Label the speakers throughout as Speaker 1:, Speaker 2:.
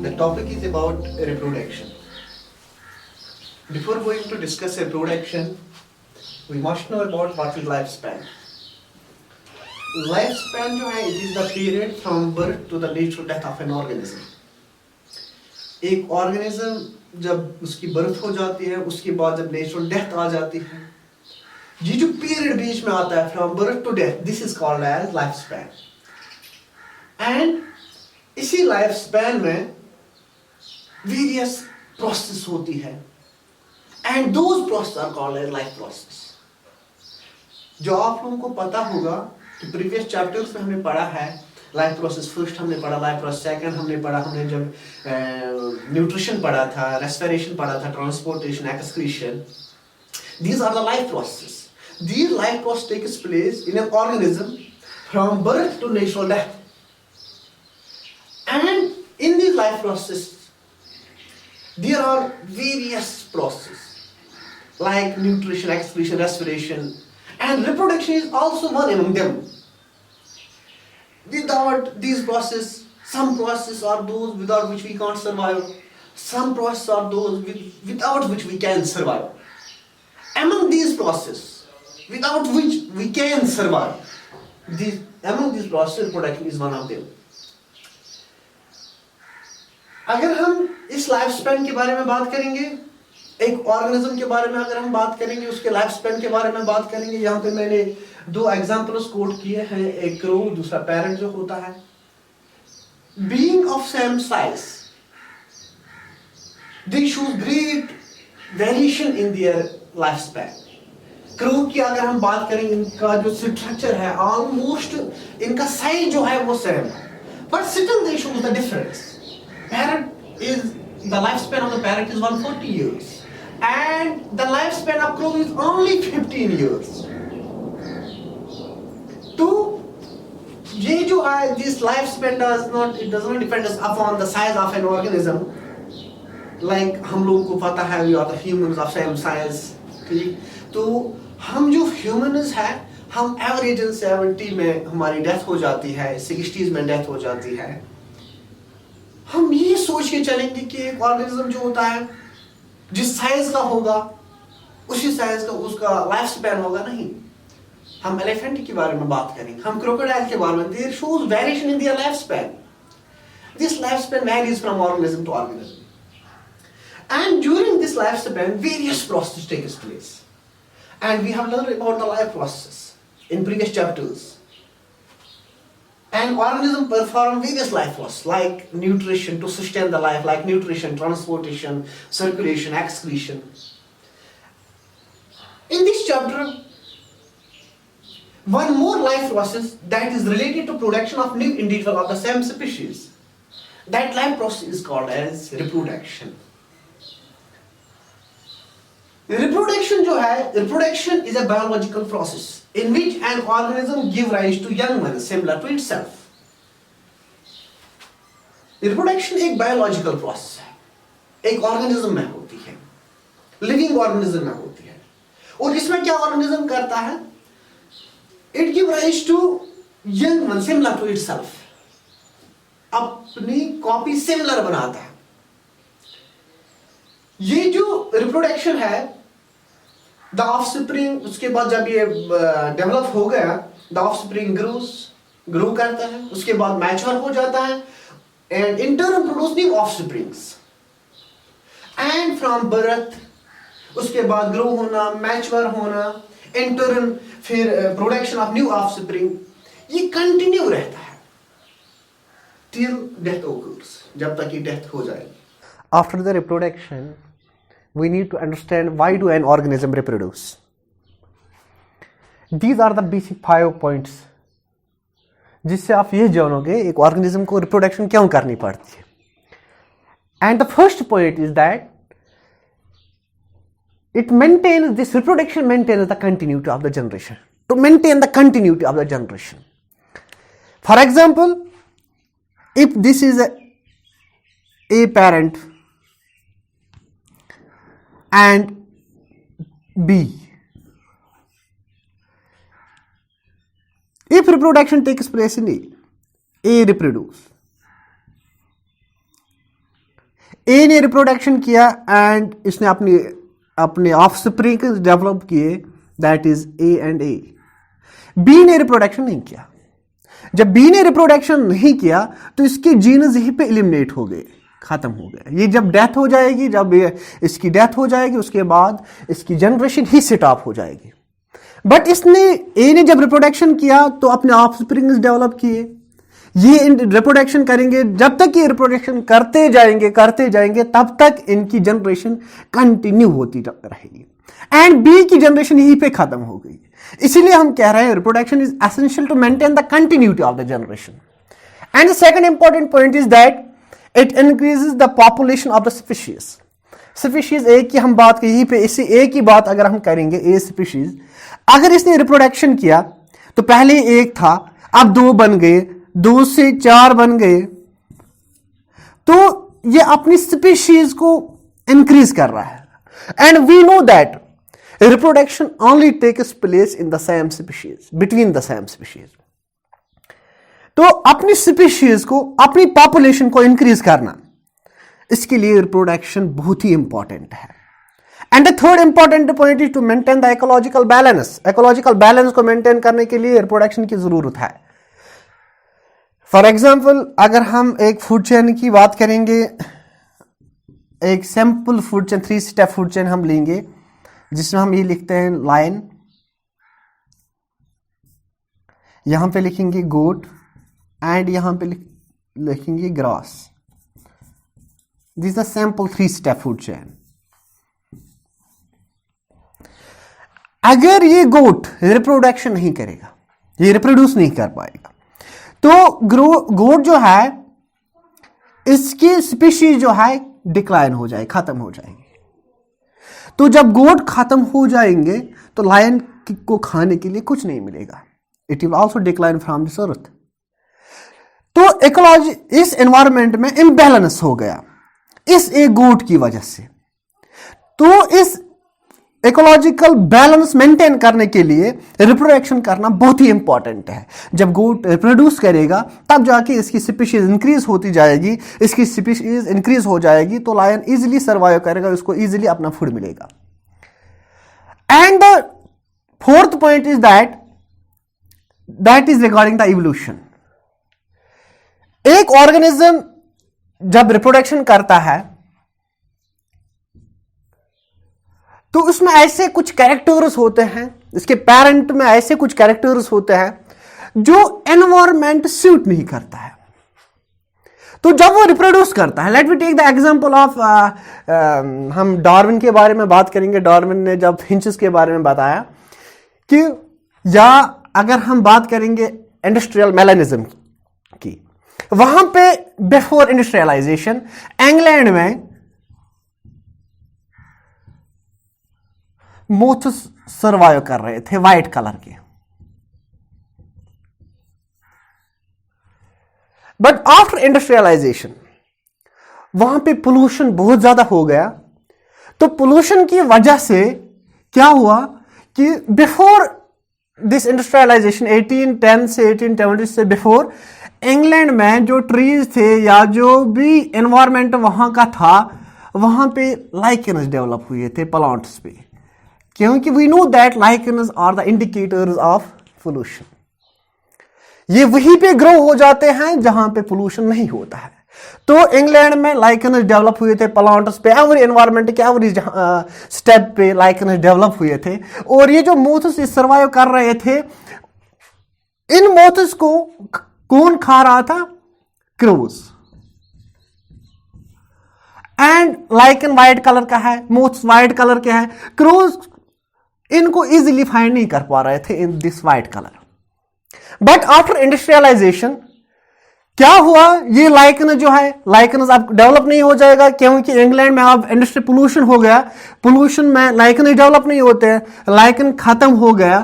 Speaker 1: The topic is about reproduction. Before going to discuss reproduction, we must know about what is lifespan. Lifespan जो है it is the period from birth to the natural death of an organism. एक organism जब उसकी birth हो जाती है, उसके बाद जब natural death आ जाती है, ये जो period बीच में आता है from birth to death, this is called as lifespan. And इसी lifespan में various process होती है, and those process are called as life process. जो आप लोगों को पता होगा कि प्रीवियस चैप्टर्स में हमने पढ़ा है लाइफ प्रोसेस फर्स्ट हमने पढ़ा, लाइफ प्रोसेस सेकंड हमने पढ़ा, हमने जब न्यूट्रिशन पढ़ा था, रेस्पिरेशन पढ़ा था, transportation, excretion. These are the life processes. These life processes takes place in an organism from birth to natural death. And in these life processes, there are various processes like nutrition, excretion, respiration, and reproduction is also one among them. Without these processes, some processes are those without which we can't survive. Some processes are those without which we can survive. Among these processes, without which we can survive, among these processes, reproduction is one of them. अगर हम इस life span के बारे में बात करेंगे, एक organism के बारे में अगर हम बात करेंगे, उसके लाइफ स्पैन के बारे में बात करेंगे, यहाँ पे मैंने दो एग्जाम्पल्स कोट किए हैं, एक क्रो, दूसरा पैरेट जो होता है. Being of same size, they show great variation in their life span. Crow की अगर हम बात करेंगे, इनका जो स्ट्रक्चर है ऑलमोस्ट इनका साइज जो है वो सेम है, but still they show the difference. Parrot is, the lifespan of the parrot is 140 years and the lifespan of crow is only 15 years. तो ये जो है, this lifespan does not depend upon the size of an organism. Like हम लोगों को पता है we are the humans of same size. ठीक, तो हम जो humans हैं, हम एवरेज 70 में हमारी डेथ हो जाती है, 60s में डेथ हो जाती है. हम ये सोच के चलेंगे कि एक ऑर्गेनिज्म जो होता है जिस साइज का होगा उसी साइज का उसका लाइफ स्पैन होगा. नहीं, हम एलिफेंट के बारे में बात करेंगे, हम क्रोकोडाइल के बारे में. There shows variation in their life span. This life span varies from organism to organism, and during this life span various process takes place, and we have learned about the life process in previous chapters. An organism perform various life processes like nutrition to sustain the life, like nutrition, transportation, circulation, excretion. In this chapter, one more life process that is related to production of new individual of the same species. That life process is called as reproduction. Reproduction जो है, reproduction is a biological process in which an organism give rise to young ones similar to itself. Reproduction एक biological process है, एक organism में होती है, living organism में होती है. और इसमें क्या organism करता है? It give rise to young ones similar to itself. अपनी कॉपी similar बनाता है. ये जो reproduction है, the offspring, उसके बाद जब ये डेवलप हो गया, the offspring grow करता है, उसके बाद मैच्योर हो जाता है, and in turn produce new offsprings. And from birth, उसके बाद grow होना, मैच्योर होना, in turn फिर production of new offspring, ये कंटिन्यू रहता है till death occurs, जब तक ये डेथ हो जाएगी. After the reproduction, we need to understand why do an organism reproduce. These are the basic 5 points जिससे आप ये जानोगे एक ऑर्गेनिज्म को रिप्रोडक्शन क्यों करनी पड़ती है. And the first point is that it maintains, this reproduction maintains the continuity of the generation, to maintain the continuity of the generation. For example, if this is a parent and B, if reproduction takes place in A reproduce, A ने reproduction किया and इसने अपने offspring develop किए, that is A and A. B ने reproduction नहीं किया। जब B ने रिप्रोडक्शन नहीं किया तो इसके जीन्स यहीं पे एलिमिनेट हो गए, खत्म हो गए। ये जब डेथ हो जाएगी, जब इसकी डेथ हो जाएगी, उसके बाद इसकी जनरेशन ही स्टॉप हो जाएगी। बट ए ने जब रिप्रोडक्शन किया तो अपने ऑफस्प्रिंग्स डेवलप किए। ये रिप्रोडक्शन करेंगे, जब तक ये रिप्रोडक्शन करते जाएंगे तब तक इनकी जनरेशन कंटिन्यू होती रहेगी एंड बी की जनरेशन यहीं पे खत्म हो गई। इसीलिए हम कह रहे हैं reproduction is essential to maintain the continuity of the generation. And the second important point is that it increases the population of the species ए की हम बात करें, यहीं पे इसी ए की बात अगर हम करेंगे, ए स्पीशीज अगर इसने रिप्रोडक्शन किया तो पहले एक था, अब दो बन गए, दो से चार बन गए, तो ये अपनी स्पीशीज को इंक्रीज कर रहा है। And we know that reproduction only takes place in the same species, between the same species. तो अपनी स्पीशीज को, अपनी पॉपुलेशन को इंक्रीज करना, इसके लिए रिप्रोडक्शन बहुत ही इंपॉर्टेंट है। And the third important point is to maintain the ecological balance. Ecological balance को मेंटेन करने के लिए रिप्रोडक्शन की जरूरत है। फॉर एग्जाम्पल अगर हम एक फूड चेन की बात करेंगे, एक simple food chain, 3 step food chain हम लेंगे, जिसमें हम ये लिखते हैं लाइन, यहां पे लिखेंगे गोट एंड यहां पे लिखेंगे grass. This is the simple 3 step food chain. अगर ये गोट रिप्रोडक्शन नहीं करेगा, ये रिप्रोड्यूस नहीं कर पाएगा, तो गोट जो है इसकी स्पीशीज जो है डिक्लाइन हो जाए, खत्म हो जाएगी। तो जब गोट खत्म हो जाएंगे तो लायन को खाने के लिए कुछ नहीं मिलेगा। It will also decline from this earth. तो इकोलॉजी इस एनवायरनमेंट में इम्बैलेंस हो गया इस एक गोट की वजह से। तो इस इकोलॉजिकल बैलेंस मेंटेन करने के लिए रिप्रोडक्शन करना बहुत ही इंपॉर्टेंट है। जब गोट रिप्रोड्यूस करेगा तब जाके इसकी स्पीशीज इंक्रीज होती जाएगी, इसकी स्पीशीज इंक्रीज हो जाएगी तो लायन इजीली सर्वाइव करेगा, उसको इजीली अपना फूड मिलेगा। And the fourth point is that is regarding the evolution. एक ऑर्गेनिज्म जब रिप्रोडक्शन करता है तो उसमें ऐसे कुछ कैरेक्टर्स होते हैं, इसके पेरेंट में ऐसे कुछ कैरेक्टर्स होते हैं जो एनवायरमेंट सूट नहीं करता है। तो जब वो रिप्रोड्यूस करता है, let me take the example of, हम डार्विन के बारे में बात करेंगे। डार्विन ने जब फिंचेस के बारे में बताया कि, या अगर हम बात करेंगे इंडस्ट्रियल मेलानिज्म की, वहां पे बिफोर इंडस्ट्रियलाइजेशन इंग्लैंड में मोथ्स सर्वाइव कर रहे थे व्हाइट कलर के। बट आफ्टर इंडस्ट्रियलाइजेशन वहां पे पोल्यूशन बहुत ज्यादा हो गया। तो पोल्यूशन की वजह से क्या हुआ कि बिफोर दिस इंडस्ट्रियलाइजेशन 1810 से 1820 से बिफोर, इंग्लैंड में जो ट्रीज थे या जो भी एनवायरमेंट वहां का था, वहां पे लाइकेन्स डेवलप हुए थे प्लांट्स पे, क्योंकि we know that lichens are the indicators of pollution. ये वहीं पे ग्रो हो जाते हैं जहां पे पोल्यूशन नहीं होता है। तो इंग्लैंड में लाइकेन्स डेवलप हुए थे प्लांट्स पे, एवरी एनवायरमेंट के एवरी स्टेप पे लाइकेन्स डेवलप हुए थे। और ये जो मोथ्स सर्वाइव कर रहे थे, इन मोथ्स को कौन खा रहा था? Crows. And lichen white colour का है, मोथ्स व्हाइट कलर के हैं, क्रोज इनको इजीली फाइंड नहीं कर पा रहे थे in this white colour. But after industrialization क्या हुआ? ये लाइकन जो है, लाइकन अब डेवलप नहीं हो जाएगा, क्योंकि इंग्लैंड में अब इंडस्ट्री पोल्यूशन हो गया। पोल्यूशन में लाइकन डेवलप नहीं होते हैं, लाइकन खत्म हो गया।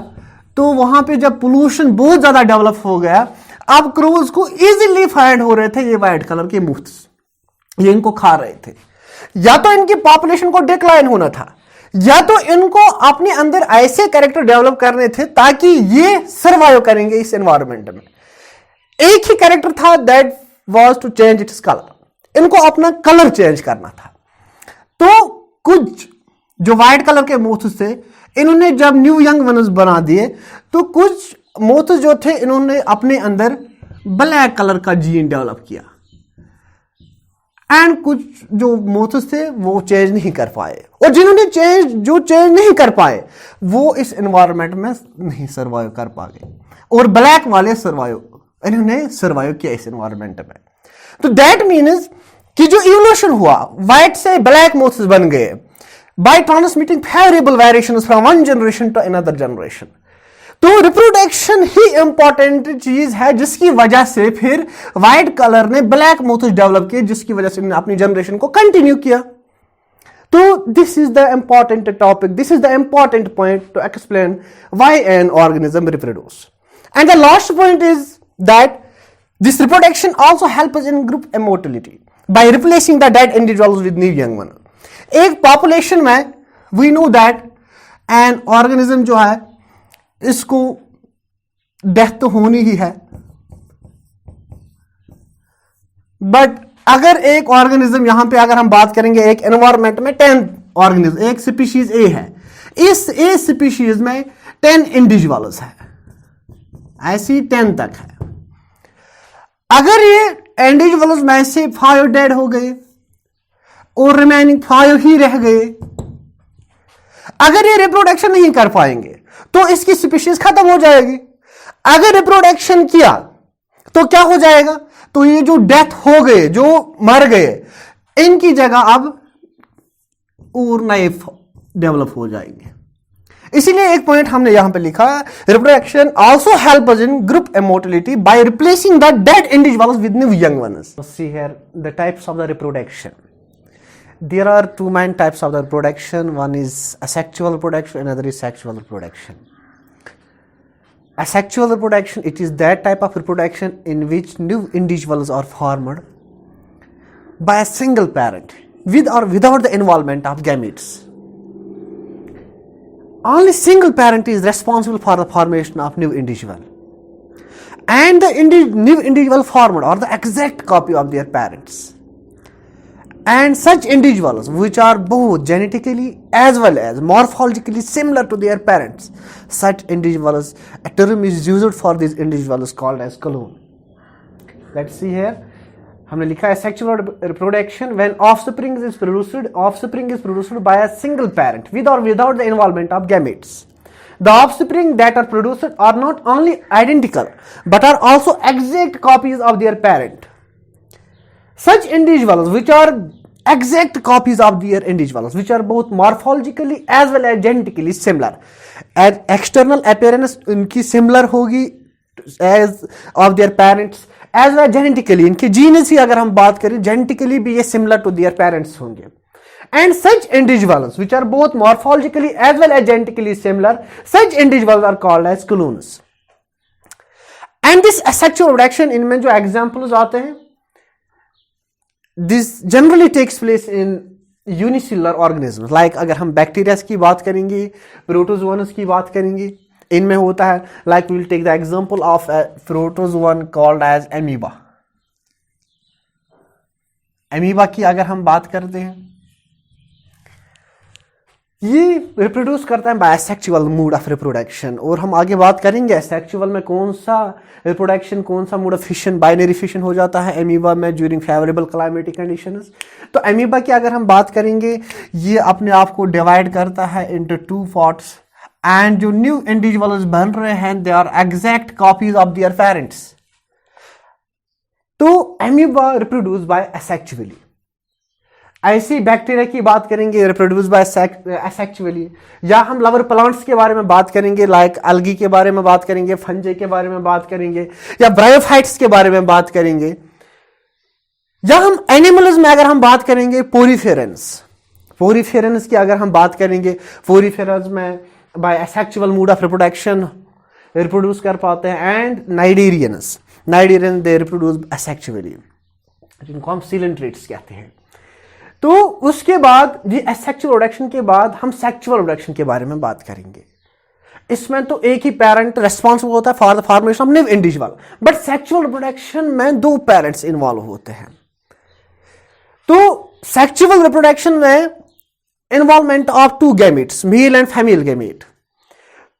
Speaker 1: तो वहां पे जब पोल्यूशन बहुत ज्यादा डेवलप हो गया, अब क्रोज को इजीली फाइंड हो रहे थे ये व्हाइट कलर के मोथ्स, ये इनको खा रहे थे। या तो इनकी पॉपुलेशन को डिक्लाइन होना था, या तो इनको अपने अंदर ऐसे कैरेक्टर डेवलप करने थे ताकि ये सर्वाइव करेंगे इस एनवायरनमेंट में। एक ही कैरेक्टर था, that was to change its colour.
Speaker 2: इनको अपना कलर चेंज करना था। तो कुछ जो व्हाइट कलर के मोथ्स थे इन्होंने जब न्यू यंग वनस बना दिए, तो कुछ मोथ्स जो थे इन्होंने अपने अंदर ब्लैक कलर का जीन डेवलप किया, एंड कुछ जो मोथ्स थे वो चेंज नहीं कर पाए, और जिन्होंने चेंज नहीं कर पाए वो इस एनवायरनमेंट में नहीं सर्वाइव कर पाए, और ब्लैक वाले इन्होंने सर्वाइव किया इस एनवायरनमेंट में। तो दैट मीन्स कि जो इवोल्यूशन हुआ, व्हाइट से ब्लैक मोथ्स बन गए by transmitting favourable variations from one generation to another generation. तो रिप्रोडक्शन ही इंपॉर्टेंट चीज है जिसकी वजह से फिर व्हाइट कलर ने ब्लैक मोथ्स डेवलप किए, जिसकी वजह से उन्होंने अपनी जनरेशन को कंटिन्यू किया। तो this is the important topic, this is the important point to explain why an organism reproduce. And the last point is that this reproduction also helps in group immortality by replacing the dead individuals with new young one. एक population में we know that an organism जो है इसको death तो होनी ही है, but अगर एक ऑर्गेनिज्म, यहां पे अगर हम बात करेंगे एक एनवायरमेंट में 10 ऑर्गेनिज्म, एक स्पीशीज ए है, इस ए स्पीशीज में 10 इंडिविजुअल्स है, ऐसी 10 तक है। अगर ये इंडिविजुअल्स में से 5 डेड हो गए और रिमेनिंग 5 ही रह गए, अगर ये रिप्रोडक्शन नहीं कर पाएंगे तो इसकी स्पीशीज खत्म हो जाएगी। अगर रिप्रोडक्शन किया तो क्या हो जाएगा, तो ये जो डेथ हो गए, जो मर गए, इनकी जगह अब और नए डेवलप हो जाएंगे। इसीलिए एक पॉइंट हमने यहां पे लिखा, reproduction also helps in group immortality by replacing the dead individuals with new young ones. See here the types of the reproduction. There are two main types of the reproduction. One is asexual reproduction, another is sexual reproduction. Asexual reproduction, it is that type of reproduction in which new individuals are formed by a single parent with or without the involvement of gametes. Only single parent is responsible for the formation of new individual, and the new individual formed are the exact copy of their parents. And such individuals which are both genetically as well as morphologically similar to their parents, such individuals, a term is used for these individuals called as clone. Let's see here. हमने लिखा है sexual reproduction when offspring is produced by a single parent with or without the involvement of gametes. The offspring that are produced are not only identical but are also exact copies of their parent. Such individuals which are exact copies of their individuals which are both morphologically as well as genetically similar, and external appearance उनकी similar होगी as of their parents, as well as genetically, इनके genes ही अगर हम बात करें genetically भी ये similar to their parents होंगे. And such individuals which are both morphologically as well as genetically similar, such individuals are called as clones. And this asexual reproduction, इनमें जो examples आते हैं, this generally takes place in unicellular organisms. Like अगर हम bacteria की बात करेंगे, protozoans की बात करेंगे, इनमें होता है, like we will take the example of a protozoan called as amoeba. amoeba की अगर हम बात करते हैं, ये रिप्रोड्यूस करता है by sexual mode of reproduction. और हम आगे बात करेंगे सेक्सुअल में कौन सा रिप्रोडक्शन, कौन सा mode of fission, binary fission हो जाता है एमीबा में ड्यूरिंग फेवरेबल क्लाइमेटिक कंडीशंस. तो एमीबा की अगर हम बात करेंगे, ये अपने आप को डिवाइड करता है इनटू 2 पार्ट्स, एंड जो न्यू इंडिविजुअल्स बन रहे हैं they are exact copies of their parents. तो एमीबा रिप्रोड्यूस बाय असेक्सुअली. ऐसी बैक्टीरिया की बात करेंगे रिप्रोड्यूस बाय असेक्सुअली, या हम लवर प्लांट्स के बारे में बात करेंगे, लाइक अलगी के बारे में बात करेंगे, फंजे के बारे में बात करेंगे, या ब्रायोफाइट्स के बारे में बात करेंगे, या हम एनिमल्स में अगर हम बात करेंगे पोरीफेरेंस की अगर हम बात करेंगे, पोरीफेरेंस में bye asexual mode of reproduction reproduce कर पाते हैं. And cnidarians they reproduce asexually, जिनको हम सिलेंट्रेट्स कहते हैं. तो उसके बाद ये असेक्सुअल रिप्रोडक्शन के बाद हम सेक्सुअल रिप्रोडक्शन के बारे में बात करेंगे. इसमें तो एक ही पेरेंट रेस्पॉन्सिबल होता है for the formation of new individual, but sexual reproduction में 2 पेरेंट्स इन्वॉल्व होते हैं. तो सेक्सुअल रिप्रोडक्शन में involvement of two gametes, mail and female gamete,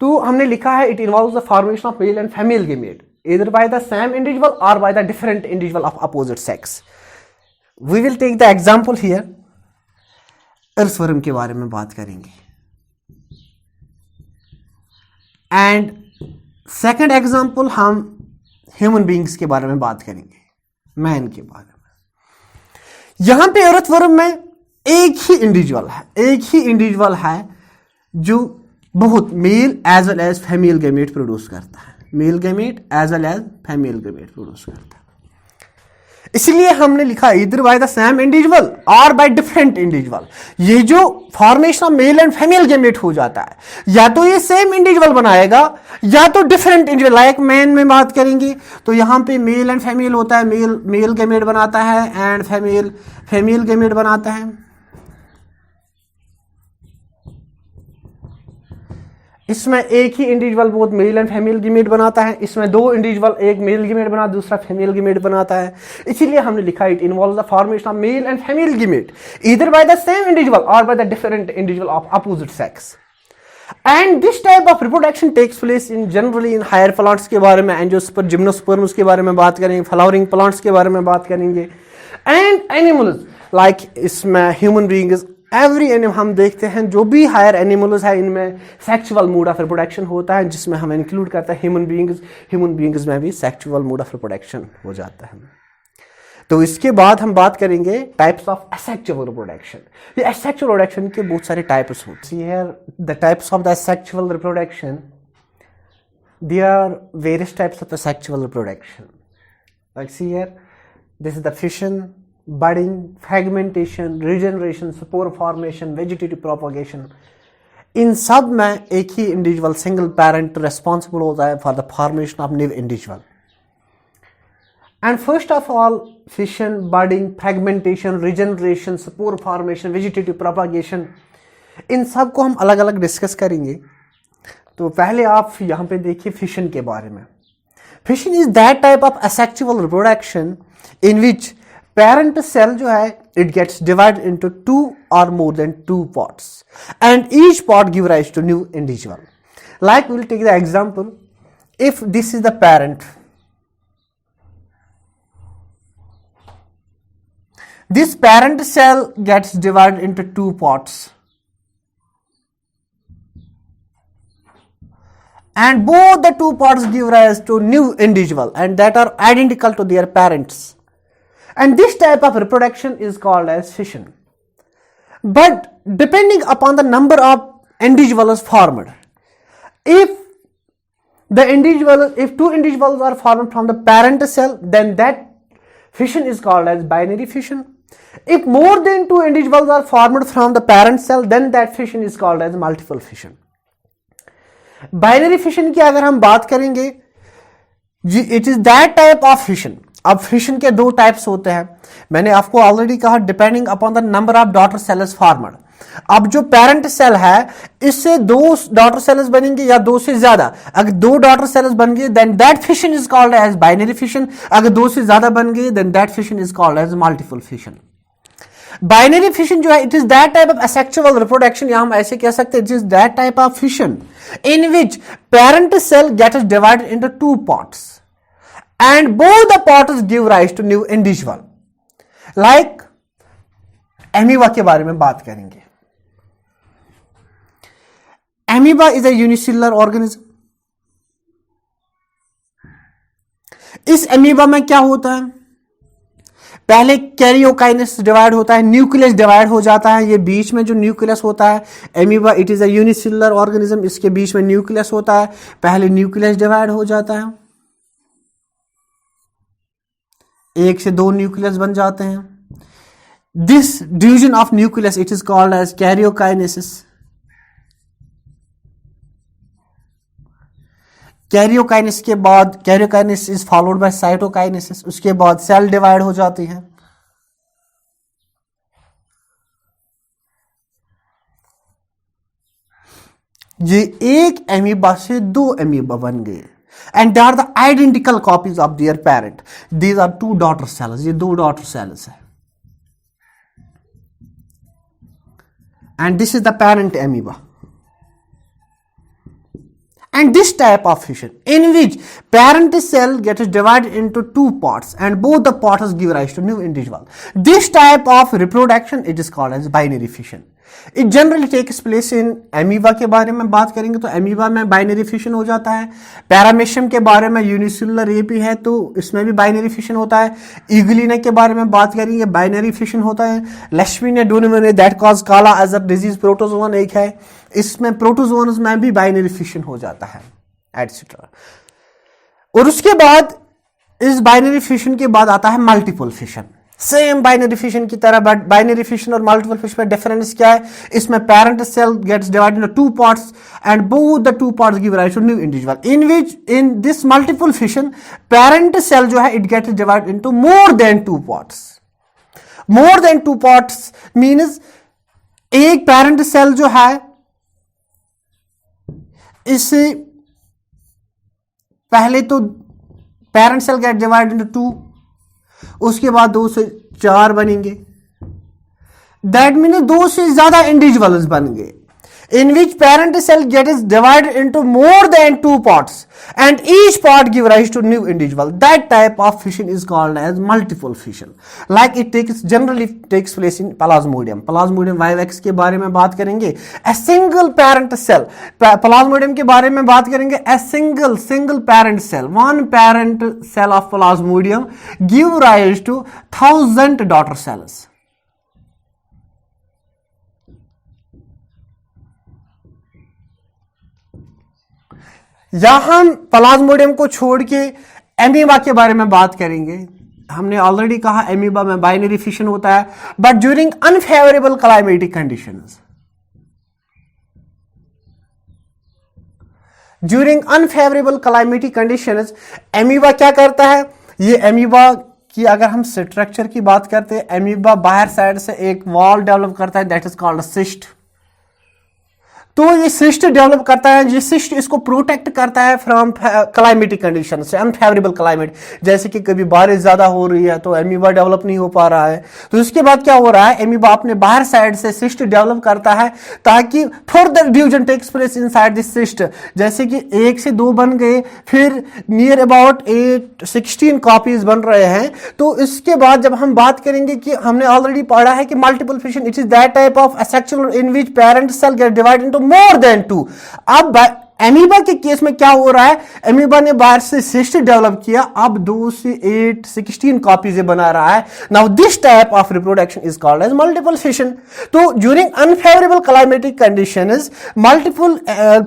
Speaker 2: तो हमने लिखा है it involves the formation of male and female gamete either by the same individual or by the different individual of opposite sex. We will take the example here. earthworm के बारे में बात करेंगे and second example हम human beings के बारे में बात करेंगे, मैन के बारे में। यहां पे earthworm में एक ही इंडिविजुअल है जो बहुत male as well as female gamete produce करता है, male gamete as well as female gamete produce करता है। इसलिए हमने लिखा इधर बाय द सेम इंडिविजुअल और बाय डिफरेंट इंडिविजुअल। ये जो formation of male and female gamete हो जाता है, या तो ये सेम इंडिविजुअल बनाएगा या तो डिफरेंट इंडिविजुअल। लाइक मैन में बात करेंगे तो यहां पे मेल एंड फीमेल होता है, मेल गैमेट बनाता है एंड फीमेल गैमेट बनाता है। इसमें एक ही इंडिविजुअल बहुत मेल एंड फीमेल गैमेट बनाता है, इसमें दो इंडिविजुअल, एक मेल गैमेट बना दूसरा फीमेल गैमेट बनाता है। इसीलिए हमने लिखा it involves the formation of male and female gamete either by the same individual और by the different individual of opposite sex. And this type of reproduction takes place in generally in higher plants के बारे में, angiosperm, gymnosperms के बारे में बात करेंगे, flowering plants के बारे में बात करेंगे एंड एनिमल्स लाइक इसमें ह्यूमन बीइंग्स, एवरी एनिमल हम देखते हैं जो भी हायर एनिमल्स है इनमें सेक्सुअल मोड ऑफ रिप्रोडक्शन होता है, जिसमें हम इंक्लूड करते हैं ह्यूमन बीइंग्स में भी सेक्सुअल मोड ऑफ रिप्रोडक्शन हो जाता है। तो इसके बाद हम बात करेंगे टाइप्स ऑफ असेक्सुअल रिप्रोडक्शन। ये असेक्सुअल रिप्रोडक्शन के बहुत सारे टाइप्स होते हैं। Here the types of the asexual reproduction, there are various types of asexual reproduction. Like see here, this is the fission, budding, fragmentation, regeneration, spore formation, vegetative propagation। इन सब में एक ही इंडिविजुअल सिंगल पेरेंट रिस्पॉन्सिबल होता है for the formation of new individual. And first of all fission, budding, fragmentation, regeneration, spore formation, vegetative propagation, इन सब को हम अलग अलग डिस्कस करेंगे। तो पहले आप यहाँ पे देखिए फिशन के बारे में। Fission is that type of asexual reproduction in which parent cell जो है it gets divided into two or more than two pods and each pod give rise to new individual. Like we will take the example, if this is the parent, this parent cell gets divided into two pods and both the two pods give rise to new individual and that are identical to their parents. And this type of reproduction is called as fission. But depending upon the number of individuals formed, if two individuals are formed from the parent cell, then that fission is called as binary fission. If more than two individuals are formed from the parent cell, then that fission is called as multiple fission. Binary fission की अगर हम बात करेंगे, it is that type of fission. अब fission के दो types होते हैं, मैंने आपको ऑलरेडी कहा, depending upon the number of daughter cells formed. अब जो पेरेंट सेल है इससे दो डॉटर सेल्स बनेंगे या दो से ज्यादा। अगर दो डॉटर सेल्स बन गए then that fission is called as binary fission. अगर दो से ज्यादा बन गए then that fission is called as multiple fission. Binary fission जो है it is that type of asexual reproduction, या हम ऐसे कह सकते हैं it is that type of fission in which parent cell gets divided into two parts and both the parts give rise to new individual. Like amoeba के बारे में बात करेंगे। amoeba is a unicellular organism. इस amoeba में क्या होता है, पहले कैरियोकाइनेस डिवाइड होता है, न्यूक्लियस डिवाइड हो जाता है। ये बीच में जो न्यूक्लियस होता है, amoeba it is a unicellular organism, इसके बीच में न्यूक्लियस होता है। पहले न्यूक्लियस डिवाइड हो जाता है, एक से दो न्यूक्लियस बन जाते हैं। This division of nucleus it is called as karyokinesis. Karyokinesis के बाद karyokinesis is followed by cytokinesis, उसके बाद सेल डिवाइड हो जाती है। ये एक एमीबा से दो एमीबा बन गए and they are the identical copies of their parent. These are two daughter cells. ये दो daughter cells है। and this is the parent amoeba. And this type of fission in which parent cell gets divided into two parts and both the parts give rise to new individual. This type of reproduction it is called as binary fission. It generally takes place in amoeba के बारे में बात करेंगे तो amoeba में binary fission हो जाता है. पैरामेशियम के बारे में यूनिसेलुलर ये भी है तो इसमें भी binary fission होता है. ईगलिना के बारे में बात करेंगे binary fission होता है. लेशमिनिया डोनिमोनिया दैट कॉज काला एज अ डिजीज प्रोटोजोन एक है, इसमें प्रोटोजोन्स में भी binary fission हो जाता है एटसेट्रा. और उसके बाद इस binary fission के बाद आता है multiple fission. Same binary fission की तरह बट बाइनरी फिशन और मल्टीपल फिशन में डिफरेंस क्या है? इसमें parent cell gets divided into two parts and both the two parts give rise to new individual. In which in this multiple fission parent cell जो है it gets divided into more than two parts. More than two parts means एक parent cell जो है इससे पहले तो parent cell get divided into two, उसके बाद 2 से 4 बनेंगे. दैट मीन 2 से ज्यादा इंडिविजुअल्स बन गए. In which parent cell gets divided into more than 2 parts and each part give rise to new individual. That type of fission is called as multiple fission. Like it generally takes place in Plasmodium. Plasmodium vivax के बारे में बात करेंगे. A single parent cell. Plasmodium के बारे में बात करेंगे. A single parent cell. One parent cell of Plasmodium give rise to 1000 daughter cells. यहां हम प्लाज्मोडियम को छोड़ के एमीबा के बारे में बात करेंगे. हमने ऑलरेडी कहा एमीबा में बाइनरी फिशन होता है but during unfavourable climatic conditions. During unfavourable climatic conditions amoeba क्या करता है? ये एमीबा की अगर हम स्ट्रक्चर की बात करते हैं, एमीबा बाहर साइड से एक वॉल डेवलप करता है दैट इज कॉल्ड सिस्ट. तो ये सिस्ट डेवलप करता है. ये सिस्ट इसको प्रोटेक्ट करता है फ्रॉम क्लाइमेटिक कंडीशन से, अनफेवरेबल क्लाइमेट. जैसे कि कभी बारिश ज्यादा हो रही है तो एमीबा डेवलप नहीं हो पा रहा है, तो इसके बाद क्या हो रहा है? एमीबा अपने बाहर साइड से सिस्ट डेवलप करता है ताकि further division takes place inside this cyst. जैसे कि 1 से 2 बन गए, फिर नियर अबाउट 16 कॉपीज बन रहे हैं. तो इसके बाद जब हम बात करेंगे कि हमने ऑलरेडी पढ़ा है कि multiple fission it is that type of asexual in which parent cell get divided into more than 2. अब एमीबा के केस में क्या हो रहा है? एमीबा ने बाहर से सिस्ट डेवलप किया, अब 2 से 8 16 कॉपीज बना रहा है. Now this type of reproduction is called as multiple fission. तो during unfavourable climatic conditions multiple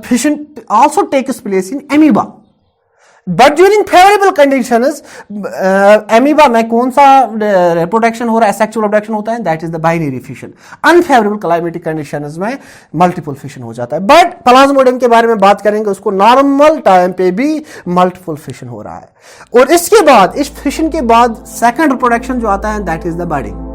Speaker 2: fission also takes place in amoeba. But during favourable conditions amoeba में कौन सा रिप्रोडक्शन हो रहा है? सेक्सुअल रिप्रोडक्शन होता है, that is the binary fission. Unfavourable climatic conditions में मल्टीपल फिशन हो जाता है. बट प्लाज्मोडियम के बारे में बात करेंगे, उसको नॉर्मल टाइम पे भी मल्टीपल फिशन हो रहा है. और इसके बाद इस फिशन के बाद सेकंड रिप्रोडक्शन जो आता है दैट इज द बडिंग.